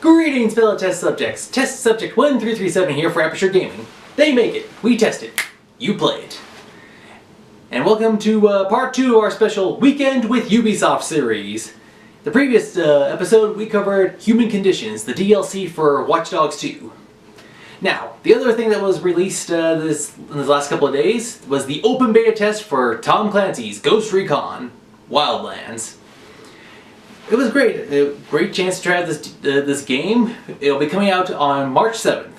Greetings, fellow test subjects. Test subject 1337 here for Aperture Gaming. They make it, we test it, you play it. And welcome to part 2 of our special Weekend with Ubisoft series. The previous episode we covered Human Conditions, the DLC for Watch Dogs 2. Now, the other thing that was released in this last couple of days was the open beta test for Tom Clancy's Ghost Recon Wildlands. It was great. A great chance to try out this game. It'll be coming out on March 7th.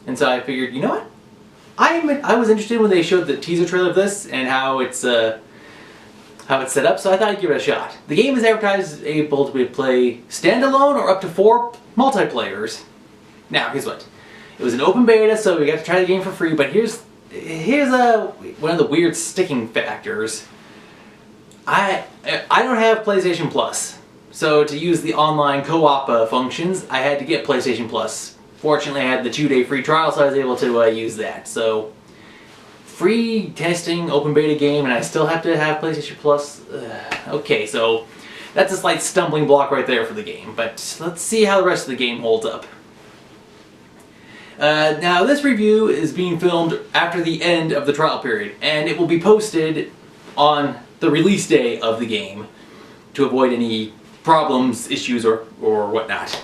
And so I figured, you know what? I was interested when they showed the teaser trailer of this and how it's set up, so I thought I'd give it a shot. The game is advertised able to play standalone or up to 4 multiplayers. Now, here's what. It was an open beta, so we got to try the game for free, but here's one of the weird sticking factors. I don't have PlayStation Plus. So to use the online co-op functions, I had to get PlayStation Plus. Fortunately, I had the 2-day free trial, so I was able to use that. So, free testing, open beta game, and I still have to have PlayStation Plus. Okay, so that's a slight stumbling block right there for the game. But let's see how the rest of the game holds up. Now, this review is being filmed after the end of the trial period, and it will be posted on the release day of the game to avoid any problems, issues, or whatnot.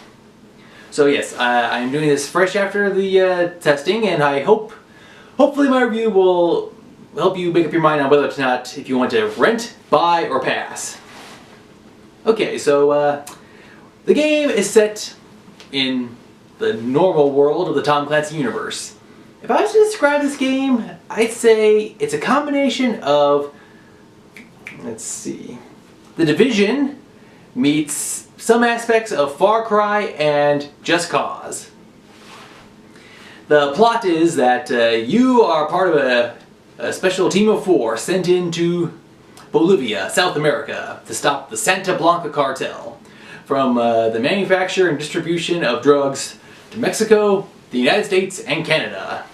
So yes, I'm doing this fresh after the testing, and I hopefully my review will help you make up your mind on whether or not if you want to rent, buy, or pass. Okay, so the game is set in the normal world of the Tom Clancy universe. If I was to describe this game, I'd say it's a combination of, let's see, The Division meets some aspects of Far Cry and Just Cause. The plot is that you are part of a special team of 4 sent into Bolivia, South America, to stop the Santa Blanca cartel from the manufacture and distribution of drugs to Mexico, the United States, and Canada.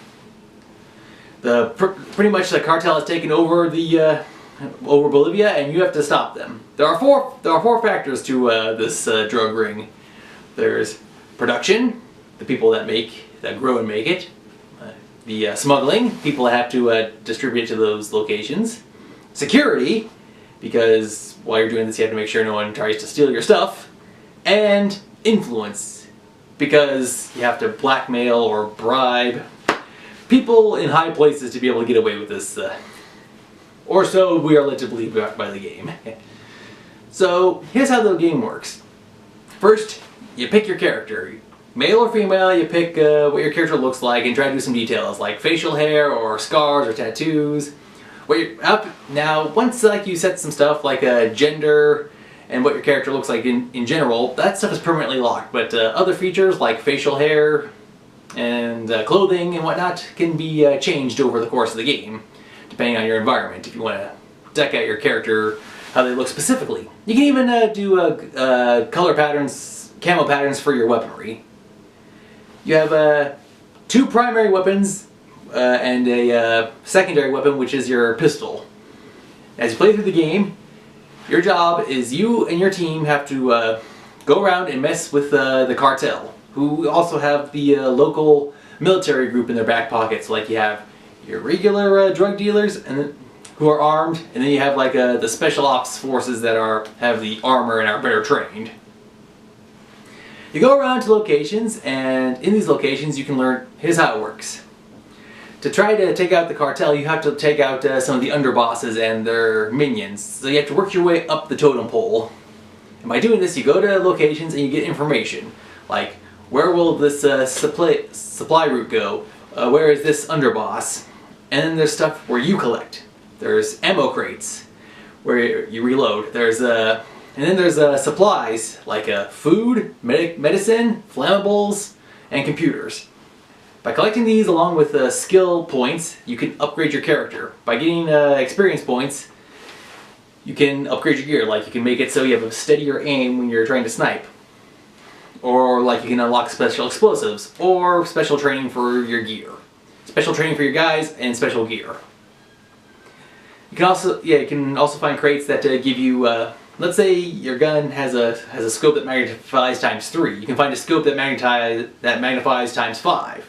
Pretty much the cartel has taken over over Bolivia, and you have to stop them. There are four factors to this drug ring. There's production, the people that grow and make it. The smuggling, people that have to distribute it to those locations. Security, because while you're doing this you have to make sure no one tries to steal your stuff. And influence, because you have to blackmail or bribe people in high places to be able to get away with this. Or so we are led to believe by the game. So here's how the game works. First, you pick your character. Male or female, you pick what your character looks like and try to do some details like facial hair or scars or tattoos. Now, once you set some stuff like gender and what your character looks like in general, that stuff is permanently locked. But other features like facial hair and clothing and whatnot can be changed over the course of the game, depending on your environment, if you want to deck out your character how they look specifically. You can even do color patterns, camo patterns for your weaponry. You have 2 primary weapons and a secondary weapon, which is your pistol. As you play through the game, your job is you and your team have to go around and mess with the cartel, who also have the local military group in their back pockets. Like you have your regular drug dealers who are armed, and then you have like the special ops forces that have the armor and are better trained. You go around to locations, and in these locations you can learn, here's how it works. To try to take out the cartel, you have to take out some of the underbosses and their minions. So you have to work your way up the totem pole. And by doing this, you go to locations and you get information. Like, where will this supply route go? Where is this underboss? And then there's stuff where you collect. There's ammo crates where you reload. And then there's supplies like food, medicine, flammables, and computers. By collecting these along with skill points, you can upgrade your character. By getting experience points, you can upgrade your gear. Like you can make it so you have a steadier aim when you're trying to snipe. Or like you can unlock special explosives, or special training for your gear. Special training for your guys, and special gear. You can also find crates that give you let's say your gun has a scope that magnifies ×3. You can find a scope that magnifies ×5.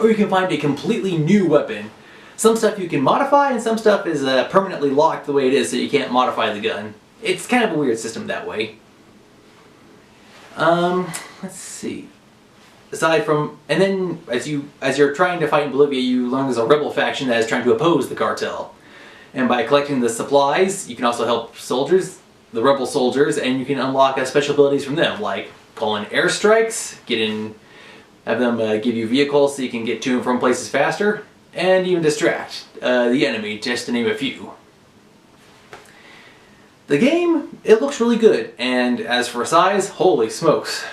Or you can find a completely new weapon. Some stuff you can modify, and some stuff is permanently locked the way it is, so you can't modify the gun. It's kind of a weird system that way. Let's see. Aside from, and then as you're trying to fight in Bolivia, you learn there's a rebel faction that is trying to oppose the cartel. And by collecting the supplies, you can also help soldiers, the rebel soldiers, and you can unlock special abilities from them, like call in airstrikes, have them give you vehicles so you can get to and from places faster, and even distract the enemy, just to name a few. The game, it looks really good, and as for size, holy smokes.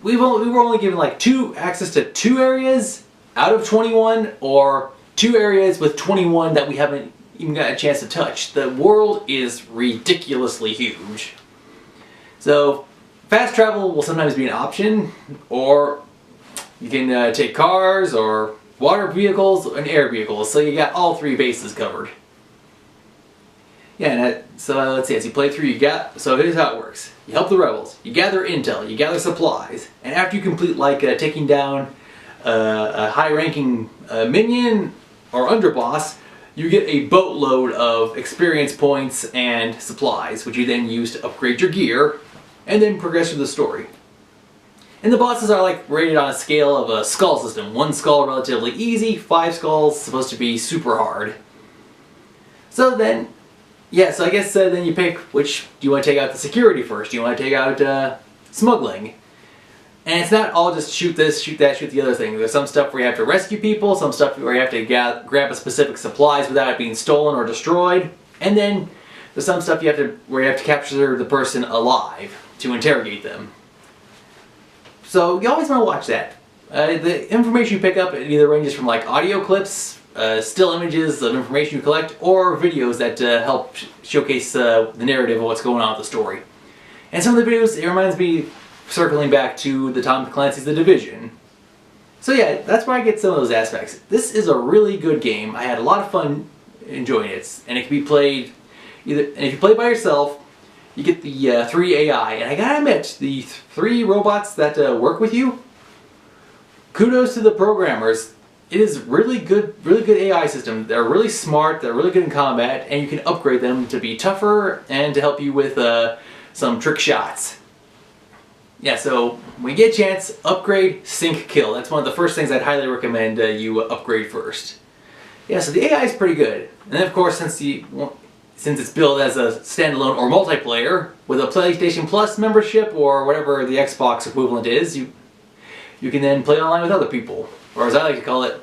We were only given like access to 2 areas out of 21, or 2 areas with 21 that we haven't even got a chance to touch. The world is ridiculously huge. So, fast travel will sometimes be an option, or you can take cars, or water vehicles, and air vehicles, so you got all 3 bases covered. Yeah, and so let's see, as you play through, so here's how it works. You help the rebels, you gather intel, you gather supplies, and after you complete like taking down a high-ranking minion or underboss, you get a boatload of experience points and supplies, which you then use to upgrade your gear, and then progress through the story. And the bosses are like rated on a scale of a skull system. 1 skull relatively easy, 5 skulls supposed to be super hard. So then, yeah, so I guess then you pick which, do you want to take out the security first? Do you want to take out smuggling? And it's not all just shoot this, shoot that, shoot the other thing. There's some stuff where you have to rescue people, some stuff where you have to grab a specific supplies without it being stolen or destroyed. And then there's some stuff where you have to capture the person alive to interrogate them. So you always want to watch that. The information you pick up, it either ranges from like audio clips, still images of information you collect, or videos that help showcase the narrative of what's going on with the story. And some of the videos, it reminds me, circling back to the Tom Clancy's The Division. So yeah, that's where I get some of those aspects. This is a really good game. I had a lot of fun enjoying it, and it can be played and if you play by yourself, you get the 3 AI, and I gotta admit, the 3 robots that work with you, kudos to the programmers. It is really good AI system. They're really smart, they're really good in combat, and you can upgrade them to be tougher and to help you with some trick shots. Yeah, so when you get a chance, upgrade, sync, kill. That's one of the first things I'd highly recommend you upgrade first. Yeah, so the AI is pretty good. And then of course, since it's built as a standalone or multiplayer, with a PlayStation Plus membership or whatever the Xbox equivalent is, you can then play online with other people. Or as I like to call it,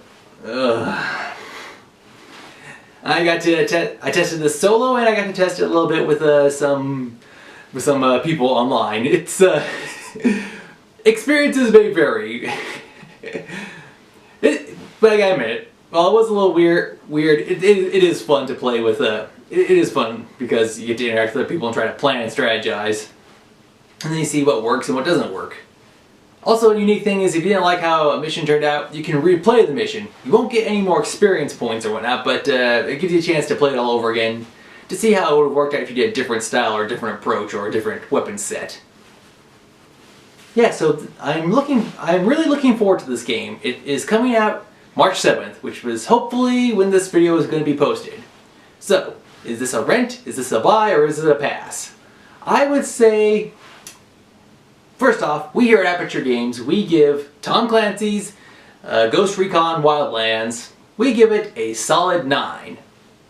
I tested this solo, and I got to test it a little bit with some people online. It's experiences may vary, but I gotta admit, while it was a little weird, it is fun to play with. It is fun because you get to interact with other people and try to plan and strategize, and then you see what works and what doesn't work. Also, a unique thing is if you didn't like how a mission turned out, you can replay the mission. You won't get any more experience points or whatnot, but it gives you a chance to play it all over again to see how it would have worked out if you did a different style or a different approach or a different weapon set. Yeah, so I'm really looking forward to this game. It is coming out March 7th, which was hopefully when this video is going to be posted. So, is this a rent, is this a buy, or is it a pass? I would say, first off, we here at Aperture Games, we give Tom Clancy's Ghost Recon Wildlands, we give it a solid 9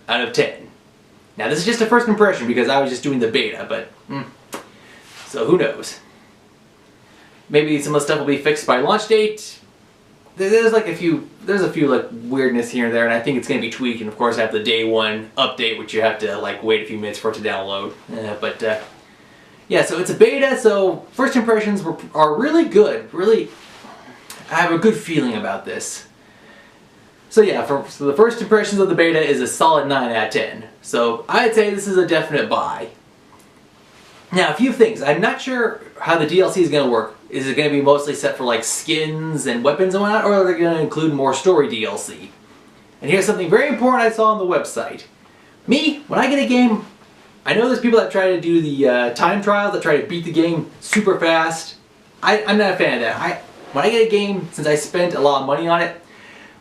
out of 10. Now this is just a first impression because I was just doing the beta, but so who knows? Maybe some of the stuff will be fixed by launch date. There's a few like weirdness here and there, and I think it's going to be tweaked. And of course, I have the day 1 update, which you have to like wait a few minutes for it to download. Yeah, so it's a beta, so first impressions are really good. Really, I have a good feeling about this. So yeah, so the first impressions of the beta is a solid 9 out of 10. So I'd say this is a definite buy. Now, a few things. I'm not sure how the DLC is going to work. Is it going to be mostly set for like skins and weapons and whatnot, or are they going to include more story DLC? And here's something very important I saw on the website. Me, when I get a game, I know there's people that try to do the time trials, that try to beat the game super fast. I'm not a fan of that. When I get a game, since I spent a lot of money on it,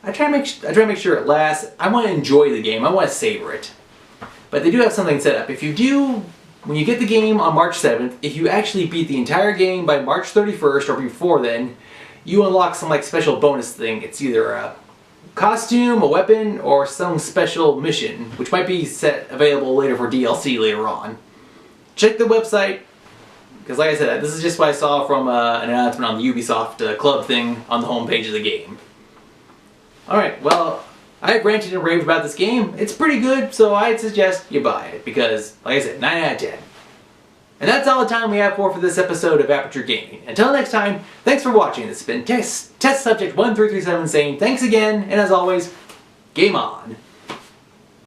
I try to make sure it lasts. I want to enjoy the game. I want to savor it. But they do have something set up. If you do, when you get the game on March 7th, if you actually beat the entire game by March 31st or before then, you unlock some like special bonus thing. It's either a costume, a weapon, or some special mission, which might be available later for DLC later on. Check the website, because like I said, this is just what I saw from an announcement on the Ubisoft club thing on the homepage of the game. Alright, well, I ranted and raved about this game. It's pretty good, so I'd suggest you buy it, because, like I said, 9 out of 10. And that's all the time we have for this episode of Aperture Gaming. Until next time, thanks for watching. This has been Test Subject 1337 saying thanks again, and as always, game on.